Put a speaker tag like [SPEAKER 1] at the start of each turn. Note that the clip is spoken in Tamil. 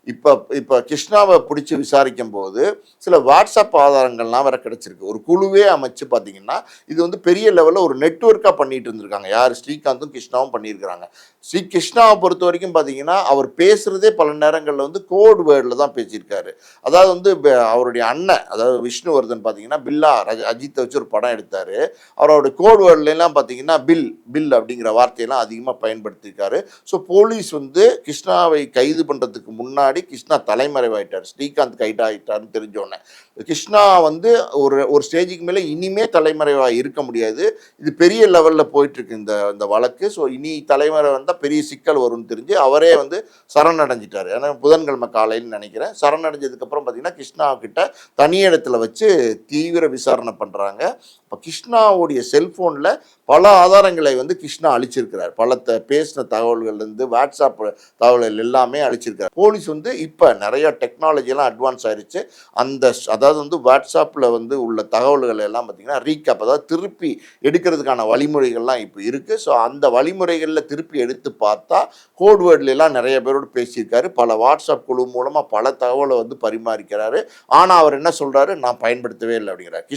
[SPEAKER 1] இப்ப இப்ப கிருஷ்ணாவ புடிச்சு விசாரிக்கும்போது, சில வாட்ஸ்அப் ஆதாரங்கள்லாம் வேற கிடைச்சிருக்கு. ஒரு குழுவே அமைச்சு பார்த்தீங்கன்னா, இது வந்து பெரிய லெவல்ல ஒரு நெட்வொர்க்கா பண்ணிட்டு இருந்திருக்காங்க. யாரு ஸ்ரீகாந்தும், கிருஷ்ணாவும் பண்ணியிருக்கிறாங்க. கிருஷ்ணாவ பொறுத்தவரைக்கும் பார்த்தீங்கன்னா, அவர் பேசுறதே பல நேரங்கள்ல வந்து கோட் வேர்ட்ல தான் பேசியிருக்காரு. அதாவது வந்து அவருடைய அண்ணன், அதாவது விஷ்ணுவர்தன் பார்த்தீங்கன்னா, பில்லா அஜித்த வச்சு ஒரு படம் எடுத்தாரு. அவருடைய கோட் வேர்ட்லலாம் பார்த்தீங்கன்னா, பில் அப்படிங்கிற வார்த்தையெல்லாம் அதிகமா பயன்படுத்தியிருக்காரு. ஸோ போலீஸ் வந்து கிருஷ்ணாவை கைது பண்றதுக்கு முன்னாடி கிருஷ்ணா தலைமறைவாயிட்டார். ஸ்ரீகாந்த் கைதாயிட்டார்னு தெரிஞ்சோடனே கிருஷ்ணா வந்து ஒரு ஒரு ஸ்டேஜுக்கு மேல இனிமே தலைமறைவா இருக்க முடியாது. இது பெரிய லெவல்ல போயிட்டு இருக்கு இந்த இந்த வழக்கு. ஸோ இனி தலைமறை வந்தா பெரிய சிக்கல் வரும்னு தெரிஞ்சு அவரே வந்து சரணடைஞ்சிட்டாரு. ஏன்னா புதன்கிழமை காலைன்னு நினைக்கிறேன். சரணடைஞ்சதுக்கு அப்புறம் பார்த்தீங்கன்னா கிருஷ்ணா கிட்ட தனி இடத்துல வச்சு தீவிர விசாரணை பண்றாங்க. இப்போ கிருஷ்ணாவுடைய செல்போன்ல பல ஆதாரங்களை வந்து கிருஷ்ணா அழிச்சிருக்கிறார். பல பேசின தகவல்கள் இருந்து வாட்ஸ்அப் தகவல்கள் எல்லாமே அழிச்சிருக்காரு. போலீஸ் வந்து இப்போ நிறைய டெக்னாலஜி எல்லாம் அட்வான்ஸ் ஆயிருச்சு. அந்த அதாவது வந்து வாட்ஸ்அப்ல வந்து உள்ள தகவல்கள் எல்லாம் பார்த்தீங்கன்னா ரீகேப், அதாவது திருப்பி எடுக்கிறதுக்கான வழிமுறைகள்லாம் இப்போ இருக்கு. ஸோ அந்த வழிமுறைகளில் திருப்பி எடுத்து பார்த்தா கோட் வேர்ட்ல எல்லாம் நிறைய பேரோடு பேசியிருக்காரு. பல வாட்ஸ்அப் குழு மூலமா பல தகவலை வந்து பரிமாறிக்கிறாரு. ஆனால் அவர் என்ன சொல்றாரு, நான் பயன்படுத்தவே இல்லை அப்படிங்கிறார்.